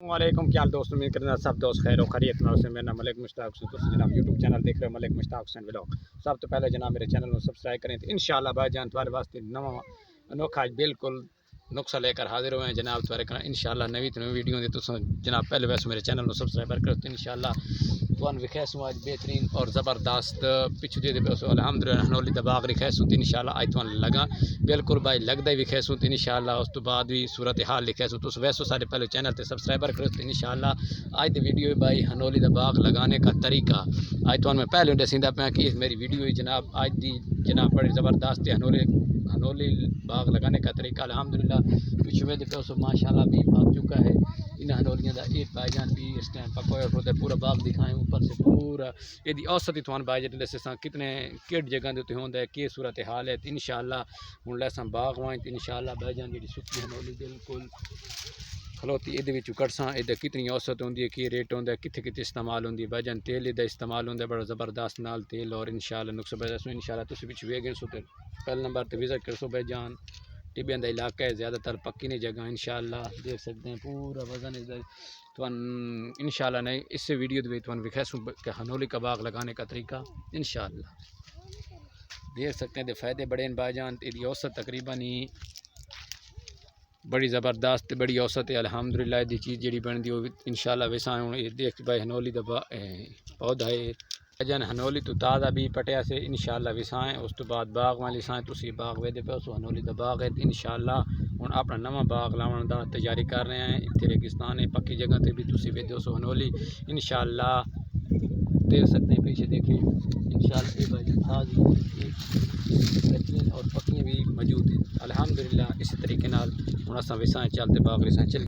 अस्सलामुअलैकुम, क्या हाल दोस्तों। उम्मीद करना सब दोस्त खैर और खैरियत में से। मेरा नाम मलिक मुश्ताक हुसैन। तो जनाब यूट्यूब चैनल देख रहे हो मलिक मुश्ताक हुसैन व्लॉग। सब तो पहले जनाब मेरे चैनल को सब्सक्राइब करें। तो इंशाल्लाह भाईजान तुम्हारे वास्ते नवा अनोखा बिल्कुल नुस्खा लेकर हाजिर हुए हैं जनाब तुम्हारे कर इंशाल्लाह नवी वीडियो दी। तो जनाब पहले वैसे मेरे चैनल को सब्सक्राइब करो तो इंशाल्लाह तुम विखेसू आज बेहतरीन और ज़बरदस्त पिछू दे अलहमदुलिल्लाह हनोली दा बाग लिखेसू तो इंशाल्लाह आज तुम लगा बिल्कुल भाई लगता ही विखेसू तो इंशाल्लाह उस तो बाद भी सूरत हाल लिखेसू तो वैसो सारे पहले चैनल से सब्सक्राइबर करो तो इंशाल्लाह आज दी वीडियो भाई हनोली दा बाग लगाने का तरीका आज तुम मैं पहले दसींदा पाया कि मेरी वीडियो जनाब आज दी जनाब बड़ी ज़बरदस्त हनोली बाग लगाने का तरीका अल्हम्दुलिल्लाह पिछू में देखो सो माशाल्लाह भी भाग चुका है। इन हनोलियों का एक भाईजान भी इस टाइम पकोए होते पूरा बाग दिखाएं ऊपर से पूरा यदि औसत तुम भाईजान जैसे कितने केट जगह देते होंगे कि सूरत हाल है। तो इंशाल्लाह हूँ लैसा बाग वाएं तो इंशाल्लाह भाईजान जी सुक्की हनोली बिल्कुल खलोती ये कटसा इधर कितनी औसत होंगी है कि रेट होंगे कितने कितने इस्तेमाल होंगी भाईजान तेल इधर इस्तेमाल होंगे बड़ा ज़बरदस्त नाल तेल और इंशाल्लाह नुक्स बजसो इंशाल्लाह तुम पिछू वे गए सो पहले नंबर पर विजिट कर सो भाईजान टिबियन का इलाका है ज़्यादातर पक्की नहीं जगह इंशाल्लाह देख सकते हैं पूरा वजन इधर तो इंशाल्लाह नहीं इससे वीडियो तुम विखेसू के हनोली का बाग लगाने का तरीका इंशाल्लाह देख सकते हैं। फ़ायदे बड़े इन भाईजान यदि औसत तकरीबन ही बड़ी ज़बरदस्त बड़ी औसत है अल्हम्दुलिल्लाह दी चीज़ जी बनती वो इंशाल्लाह वैसा हूँ देख भाई हनोली का पौधा है जन हनोली तो ताज़ा भी पटिया से इंशाल्लाह विसाएँ उस तो बाद बाग वाली साएँ तुम बाग वेदे पे उस हनोली का बाग है इंशाल्लाह हूँ अपना नवा बाग लाने का तैयारी कर रहे हैं। इतने रेगिस्तान है पक्की जगह पर भी तुम वेदे सो हनोली इंशाल्लाह देख सकते हैं पीछे देखिए इंशाल्लाह ताज़ी और पक्की भी मौजूद है अल्हम्दुलिल्लाह। इसी तरीके नाल हूँ अस विसाएँ चलते बाग विसाएँ चल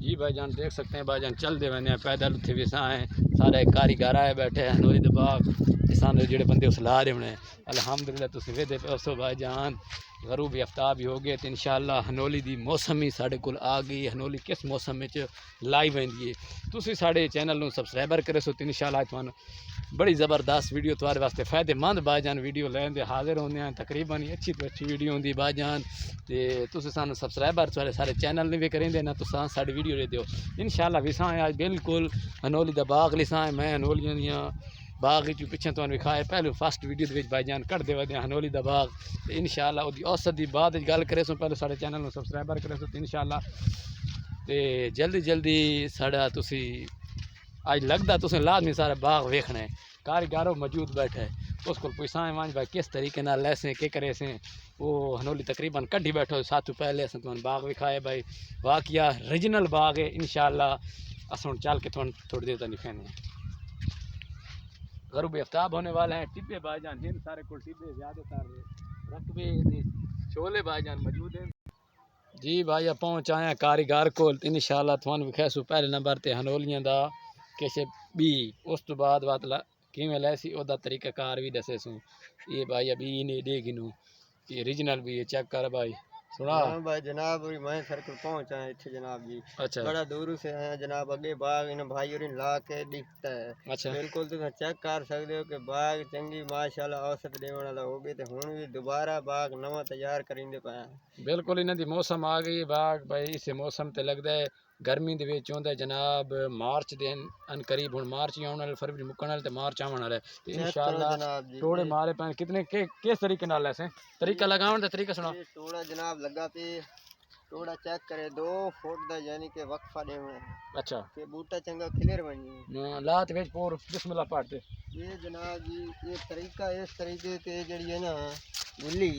जी भाईजान देख सकते हैं भाईजान चलते बंदे पैदल उत्थे विसाएँ सारे कारीगर आए बैठे हैं हनोली दे बाग किसान जोड़े बंदे उस ला रहे होने अल्हम्दुलिल्लाह तुम वेदे पे उसो भाईजान गरूब आफ्ताब भी हो गए तो इंशाल्लाह हनोली दी मौसम ही साढ़े कोल आ गई। हनोली किस मौसम में लाइव आती है तुम साढ़े चैनल को सबसक्राइबर करे सो तो इंशाल्लाह तुम बड़ी ज़बरदस्त वीडियो तुम्हारे वास्ते फ़ायदेमंद भाईजान वीडियो लैंदे हाजिर होंगे हैं तकरीबन अच्छी तो अच्छी वीडियो होंगी भाईजान तो तुम सानू सबसक्राइबर सारे चैनल ने भी करेंगे ना तो साड़ी वीडियो दे दो इंशाल्लाह विसाएँ आज बिल्कुल हनोली दा बाग लिसाएँ मैं हनोलियों दियाँ बाग पिछे तुम विखाए पहले फस्ट वीडियो भाईजान कट दे वे हनोली दा बाग तो इंशाल्लाह वो औसत की बाद गल करे सो पहले साढ़े चैनल को सबसक्राइबर करे सो तो इंशाल्लाह तो जल्दी जल्दी साढ़ा तुसी आज लगता तुसें लाजमी सारा बाग वेखना है कारीगर मौजूद बैठे उस को पुछाएं वांज भाई किस तरीके नाल लैसें के करे से वो हनोली तकरीबन कड्डी बैठो साथ पहले अस तुम बाग विखाए भाई वाकिया रीजनल बाग है इंशाल्लाह अस चल के थोड़ी देर तक दिखाने गरूब आफ्ताब होने वाले हैं। टिब्बे भाईजान जिन सारे को टिब्बे ज़्यादातर रकबे छोले भाईजान मौजूद हैं जी भाई पहुँच आए कारीगर को इंशाल्लाह तुम विखेसू पहले नंबर पर हनोलियां का किश बी उस तो बाद किमें लैसी ओदा तरीकाकार भी दसे सू ये भाई अभी नहीं दे गिनू ये रीजनल भी है चेक कर भाई सुना भाई जनाब मैं सर्कल पहुंचा है इतने जनाब जी अच्छा बड़ा दूर से आया जनाब अगे बाग इन भाई और ला के दिखता है अच्छा बिल्कुल तुम चेक कर सकते हो कि बाग चंगी माशाल्लाह औसत देने वाला हो गई तो हुण भी दोबारा बाग नवा तैयार करेंगे पाया बिल्कुल इन्हों की मौसम आ गई बाग भाई इस मौसम तो लगता है गर्मी के जनाब मार्च के अन करीब हूँ मार्च ही आने वाले फरवरी मुकन वाले तो मार्च आने वाला है इंशाल्लाह टोड़े मारे पैन कितने किस तरीके नाल ऐसे तरीका लगावन दा तरीका सुना टोड़ा जनाब लगा पे टोड़ा चेक करे 2 फुट दा यानी कि वक्फा देना है अच्छा के बूटा चंगा क्लियर बनी लात वेच पूर बिस्मिल्लाह पढ़ते ये जनाब जी ये तरीका इस तरीके के जड़ी है ना गुल्ली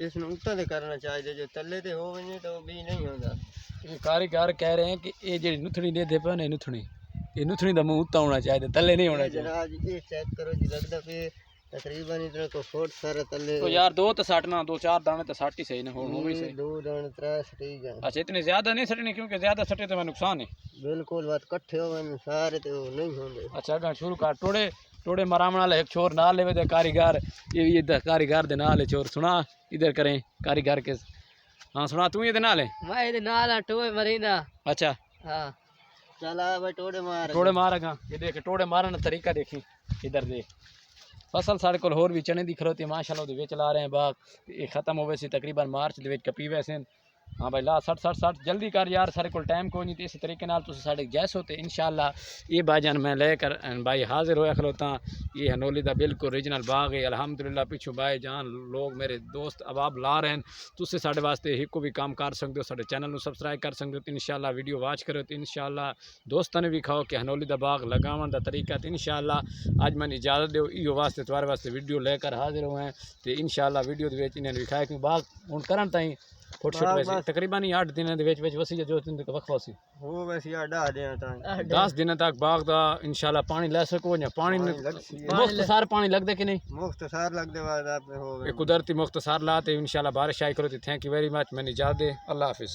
इस उत्ता दे करना चाहिए जो तले ते हो वने तो भी नहीं होता। ये कारीगर कह रहे हैं कि ये जी नुथड़ी दे दे पे ये नुथड़ी का मुँह उत्ता होना चाहिए तले नहीं होना चाहिए जनाब ये चेक करो जी लगता पे तकरीबन इतना को फुट सारा तले तो यार 2 तो सटना 2-4 दाने तो सट ही सही ना हो भी सही 2 दाने 3 ठीक है। अच्छा इतने ज़्यादा नहीं सटने क्योंकि ज़्यादा सटे तो मैं नुकसान है बिल्कुल बात इकट्ठे हो गए सारे तो नहीं होंगे। अच्छा अगर शुरू कर टोड़े टोड़े मरामण वाला एक छोर ना ले दे कारीगर ये कारीगर दे नाल छोर सुना इधर करें कारीगर के हाँ सुना तू ये नाल है मैं ये नाल टोए मरीदा अच्छा हां चला भाई टोड़े मार अगा ये देख टोड़े मारने का तरीका देखी इधर देख फसल साढ़े को होर भी चने दी खरोती माशाल्लाह दे विच ला रहे हैं बाग ये खत्म होवे सी तकरीबन मार्च दे विच कपी वैसे हाँ भाई ला 60 जल्दी कर यार, सारे को टाइम कोई नहीं। तो इस तरीके नाल तुम साढ़े जैस होते इंशाल्लाह। ये भाईजान मैं लेकर भाई हाजिर होया खलोता। ये हनोली का बिल्कुल रीजनल बाग है अल्हम्दुलिल्लाह। पिछू भाईजान लोग मेरे दोस्त अबाब ला रहे हैं। तुम साढ़े वास्ते एक को भी काम कर सकते हो, साढ़े चैनल में सब्सक्राइब कर सकते हो। तो इंशाल्लाह वीडियो वॉच करो तो इंशाल्लाह दोस्तों ने भी खाओ कि हनोली का बाग लगावन का तरीका। तो इंशाल्लाह आज मैंने इजाज़त दो इो वास्ते तुम्हारे वास्ते वीडियो लेकर हाजिर हुए हैं। तो इंशाल्लाह वीडियो इन्हें दिखाया कि बाग हूँ करन ताई छोटे छोटे वैसे तकरीबन ही 8 दिनों के वसी जो वक्फा सी हो वैसे आडा दियां तां 10 दिन तक बाग का इंशाल्लाह पानी ले सको या पानी मुख्तसार पानी लगता कि नहीं मुख्तसार लगदे बाद आप हो कुदरती मुख्तसार लाते इंशाल्लाह बारिश आई करो। तो थैंक यू वेरी मच। मैंने इजाज़त दे, अल्लाह हाफिज़।